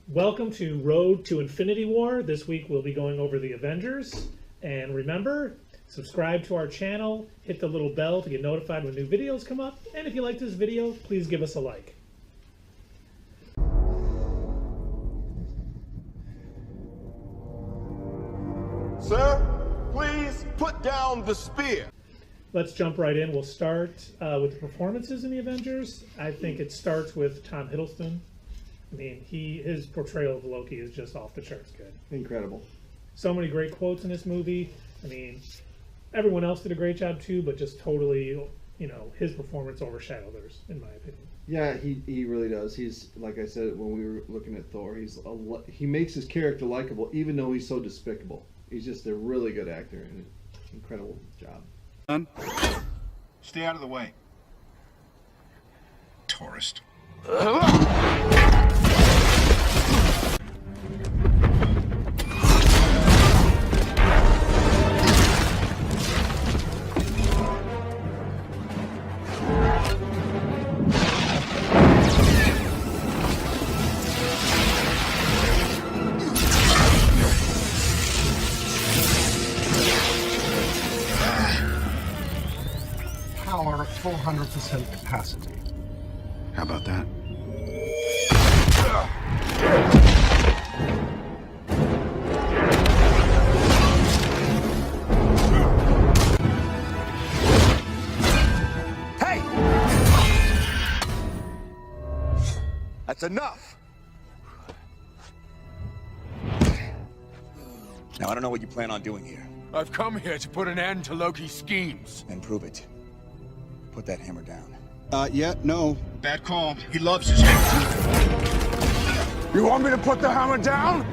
Welcome to Road to Infinity War. This week we'll be going over the Avengers. And remember, subscribe to our channel, hit the little bell to get notified when new videos come up. And if you like this video, please give us a like. Sir, please put down the spear. Let's jump right in. We'll start with the performances in the Avengers. I think it starts with Tom Hiddleston. I mean, his portrayal of Loki is just off the charts good. Incredible. So many great quotes in this movie. I mean, everyone else did a great job too, but just totally, his performance overshadowed theirs, in my opinion. Yeah, he really does. He's, like I said when we were looking at Thor, he makes his character likable even though he's so despicable. He's just a really good actor and incredible job. Stay out of the way. Tourist. Power at 400% capacity. How about that? Hey! That's enough! Now, I don't know what you plan on doing here. I've come here to put an end to Loki's schemes. Then prove it. Put that hammer down. No. Bad call. He loves his hammer. You want me to put the hammer down?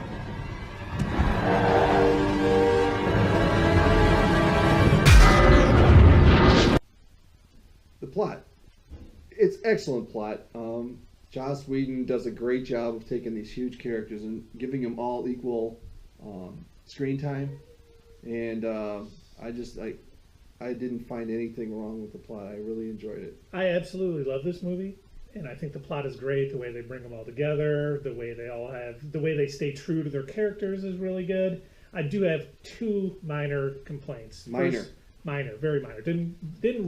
The plot. It's excellent plot. Joss Whedon does a great job of taking these huge characters and giving them all equal screen time. And I didn't find anything wrong with the plot. I really enjoyed it. I absolutely love this movie, and I think the plot is great. The way they bring them all together, the way they stay true to their characters is really good. I do have two minor complaints. Very minor. Didn't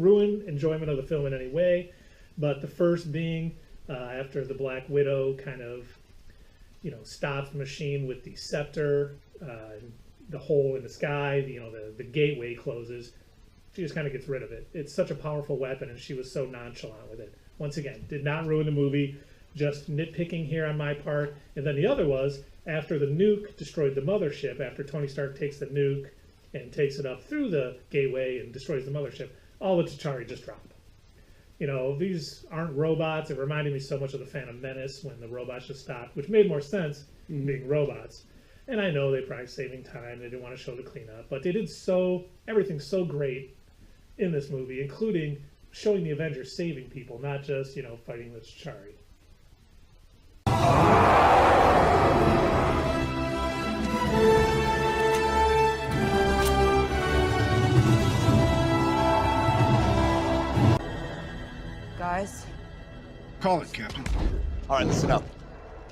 ruin enjoyment of the film in any way, but the first being after the Black Widow kind of, stops the machine with the scepter, the hole in the sky, the gateway closes. She just kind of gets rid of it. It's such a powerful weapon, and she was so nonchalant with it. Once again, did not ruin the movie, just nitpicking here on my part. And then the other was, after the nuke destroyed the mothership, after Tony Stark takes the nuke and takes it up through the gateway and destroys the mothership, all the T'Chari just drop. These aren't robots. It reminded me so much of the Phantom Menace when the robots just stopped, which made more sense being robots. And I know they're probably saving time. They didn't want to show the cleanup, but they did everything so great in this movie, including showing the Avengers saving people, not just, fighting the T'Chari. Guys? Call it, Captain. All right, listen up.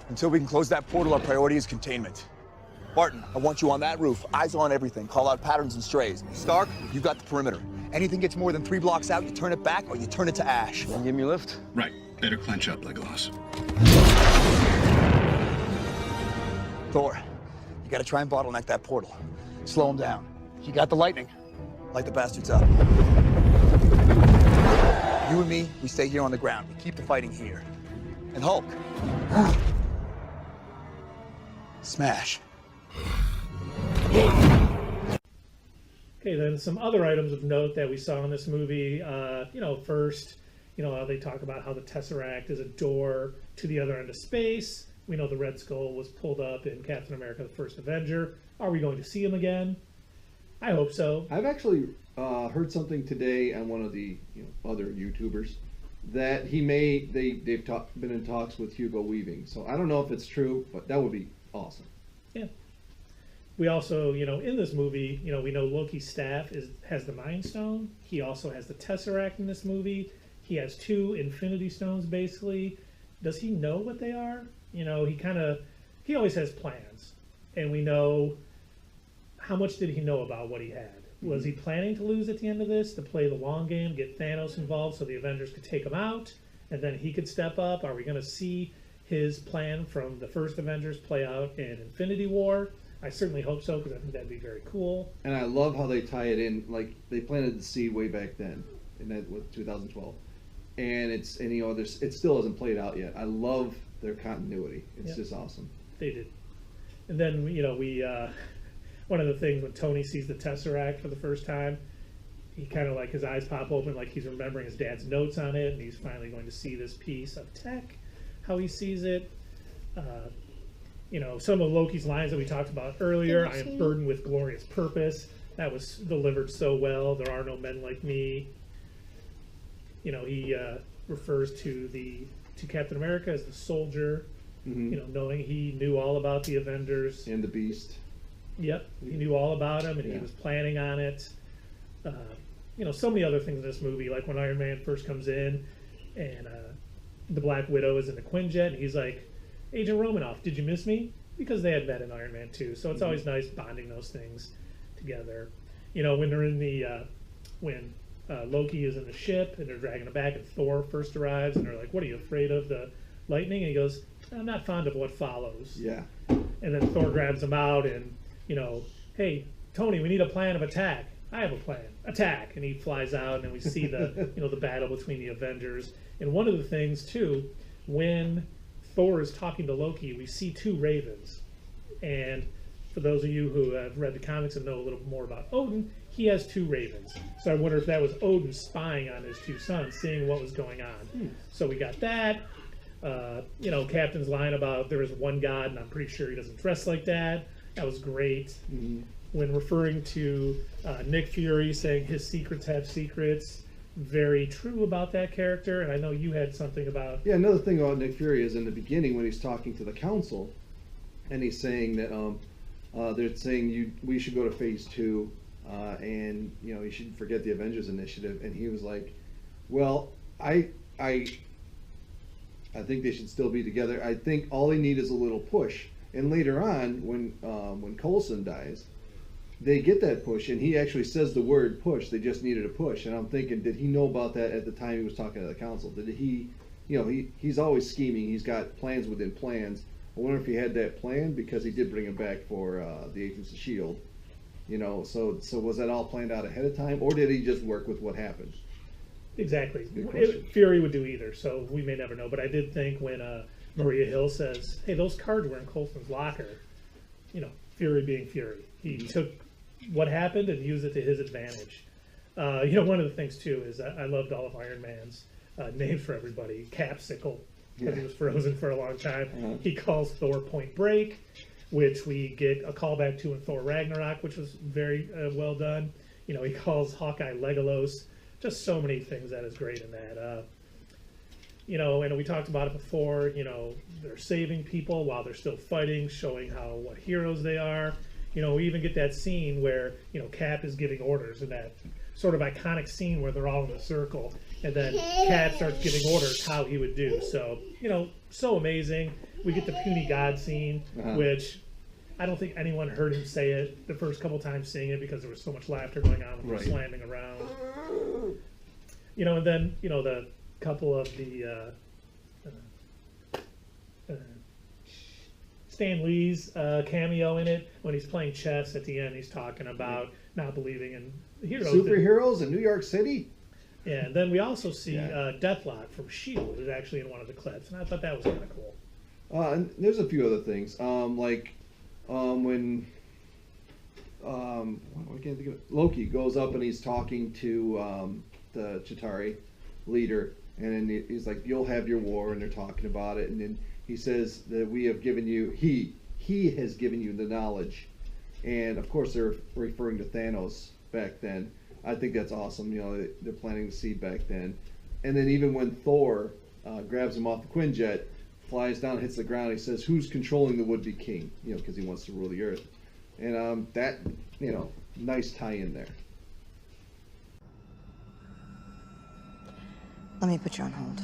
Until we can close that portal, our priority is containment. Barton, I want you on that roof. Eyes on everything. Call out patterns and strays. Stark, you got the perimeter. Anything gets more than 3 blocks out, you turn it back or you turn it to ash. Can you give me a lift? Right. Better clench up, Legolas. Thor, you gotta try and bottleneck that portal. Slow him down. You got the lightning. Light the bastards up. You and me, we stay here on the ground. We keep the fighting here. And Hulk. Smash. Okay, then some other items of note that we saw in this movie. First, how they talk about how the Tesseract is a door to the other end of space. We know the Red Skull was pulled up in Captain America: The First Avenger. Are we going to see him again? I hope so. I've actually heard something today on one of the other YouTubers that they've been in talks with Hugo Weaving. So I don't know if it's true, but that would be awesome. Yeah. We also, in this movie, we know Loki's staff has the Mind Stone. He also has the Tesseract in this movie. He has 2 Infinity Stones, basically. Does he know what they are? He kind of he always has plans, and we know how much did he know about what he had. Was he planning to lose at the end of this, to play the long game, get Thanos involved so the Avengers could take him out, and then he could step up? Are we going to see his plan from the first Avengers play out in Infinity War? I certainly hope so, because I think that'd be very cool. And I love how they tie it in. Like, they planted the seed way back then, in that with 2012, and it still hasn't played out yet. I love their continuity. It's just awesome. They did. And then we one of the things when Tony sees the Tesseract for the first time, he kind of like his eyes pop open, like he's remembering his dad's notes on it, and he's finally going to see this piece of tech, how he sees it. Some of Loki's lines that we talked about earlier. I am burdened with glorious purpose. That was delivered so well. There are no men like me. He refers to Captain America as the soldier. Knowing he knew all about the Avengers And the Beast. Yep, he knew all about him, and he was planning on it. So many other things in this movie, like when Iron Man first comes in, and the Black Widow is in the Quinjet, and he's like, "Agent Romanoff, did you miss me?" Because they had met in Iron Man 2, so it's always nice bonding those things together. When they're in the when Loki is in the ship and they're dragging him back, and Thor first arrives, and they're like, "What are you afraid of, the lightning?" And he goes, "I'm not fond of what follows." Yeah. And then Thor grabs him out, and "Hey, Tony, we need a plan of attack." "I have a plan. Attack!" And he flies out, and then we see the the battle between the Avengers. And one of the things too, when Thor is talking to Loki, we see two ravens. And for those of you who have read the comics and know a little more about Odin, he has two ravens. So I wonder if that was Odin spying on his two sons, seeing what was going on. So we got that. Captain's line about there is one God, and I'm pretty sure he doesn't dress like that. That was great. When referring to Nick Fury saying his secrets have secrets, very true about that character. And I know you had something about... Yeah, another thing about Nick Fury is in the beginning when he's talking to the council, and he's saying that they're saying we should go to phase 2, and you should forget the Avengers Initiative. And he was like, "Well, I think they should still be together. I think all they need is a little push." And later on, when Coulson dies, they get that push, and he actually says the word push. They just needed a push. And I'm thinking, did he know about that at the time he was talking to the council? Did he, he's always scheming. He's got plans within plans. I wonder if he had that plan, because he did bring him back for the Agents of S.H.I.E.L.D. So was that all planned out ahead of time, or did he just work with what happened? Exactly. Fury would do either, so we may never know. But I did think when Maria Hill says, "Hey, those cards were in Coulson's locker," Fury being Fury. He took what happened and used it to his advantage. One of the things, too, is I loved all of Iron Man's names for everybody. Capsicle, because he was frozen for a long time. He calls Thor Point Break, which we get a callback to in Thor Ragnarok, which was very well done. He calls Hawkeye Legolas. Just so many things that is great in that. And we talked about it before, they're saving people while they're still fighting, showing what heroes they are. We even get that scene where, Cap is giving orders in that sort of iconic scene where they're all in a circle, and then Cap starts giving orders how he would do. So, so amazing. We get the puny God scene, which I don't think anyone heard him say it the first couple times seeing it, because there was so much laughter going on when they were slamming around. And then, the couple of the Stan Lee's cameo in it, when he's playing chess at the end, he's talking about not believing in heroes. Superheroes in New York City? Yeah, and then we also see Deathlock from S.H.I.E.L.D. is actually in one of the clips, and I thought that was kind of cool. And there's a few other things, when I can't think of it. Loki goes up and he's talking to the Chitauri leader, and then he's like, "You'll have your war," and they're talking about it, and then he says that we have given you, he has given you the knowledge, and of course they're referring to Thanos back then. I think that's awesome. They're planting the seed back then, and then even when Thor grabs him off the Quinjet, flies down, hits the ground, he says, "Who's controlling the would-be king?" Because he wants to rule the earth, and that nice tie in there. Let me put you on hold.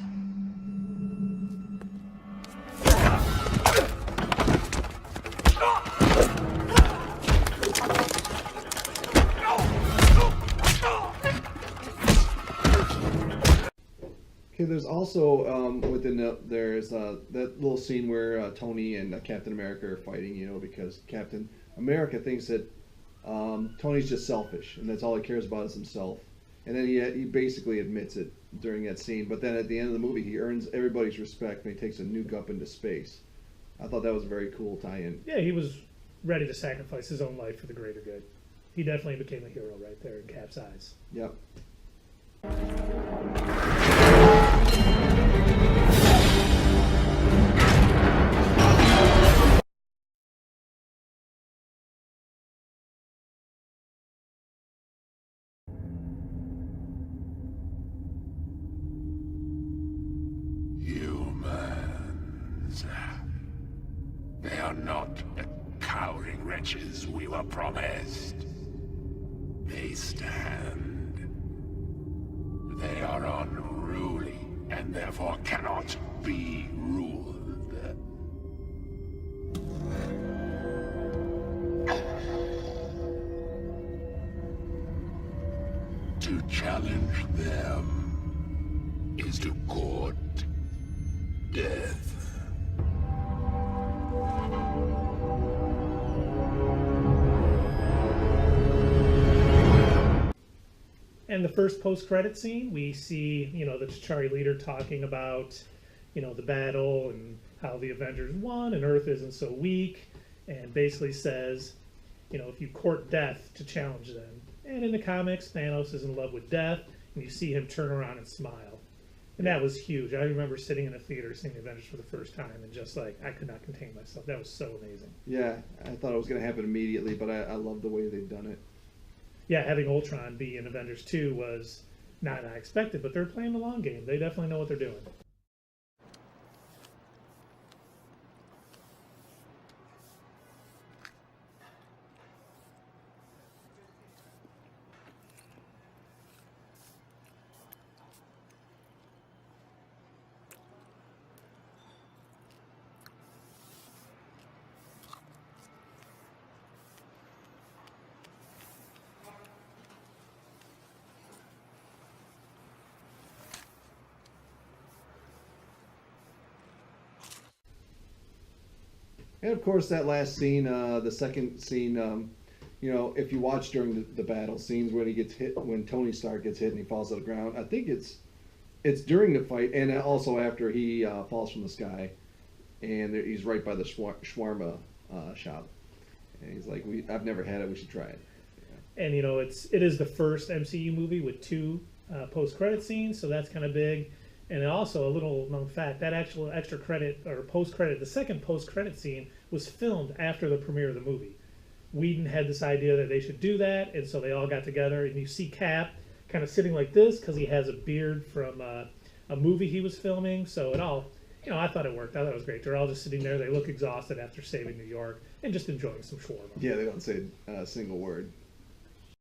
Okay, there's also there's that little scene where Tony and Captain America are fighting, because Captain America thinks that Tony's just selfish and that's all he cares about is himself. And then he basically admits it during that scene. But then at the end of the movie, he earns everybody's respect when he takes a nuke up into space. I thought that was a very cool tie-in. Yeah, he was ready to sacrifice his own life for the greater good. He definitely became a hero right there in Cap's eyes. Yep. Humans. They are not the cowering wretches we were promised. They stand. They are unruly and therefore cannot be ruled. To challenge them is to court death. And the first post-credit scene, we see, the T'Challa leader talking about, the battle and how the Avengers won and Earth isn't so weak, and basically says, if you court death to challenge them. And in the comics, Thanos is in love with death, and you see him turn around and smile. And that was huge. I remember sitting in a theater seeing the Avengers for the first time, and just I could not contain myself. That was so amazing. Yeah, I thought it was going to happen immediately, but I love the way they've done it. Yeah, having Ultron be in Avengers 2 was not unexpected, but they're playing the long game. They definitely know what they're doing. And of course, that last scene, the second scene, if you watch during the battle scenes when he gets hit, when Tony Stark gets hit and he falls to the ground, I think it's during the fight and also after he falls from the sky, and he's right by the shawarma shop, and he's like, I've never had it, we should try it. Yeah. And it is the first MCU movie with two post-credit scenes, so that's kind of big. And also, a little known fact, that actual extra credit, or post-credit, the second post-credit scene was filmed after the premiere of the movie. Whedon had this idea that they should do that, and so they all got together, and you see Cap kind of sitting like this, because he has a beard from a movie he was filming, so it all, I thought it worked. I thought it was great. They're all just sitting there, they look exhausted after saving New York, and just enjoying some shawarma. Yeah, they don't say a single word.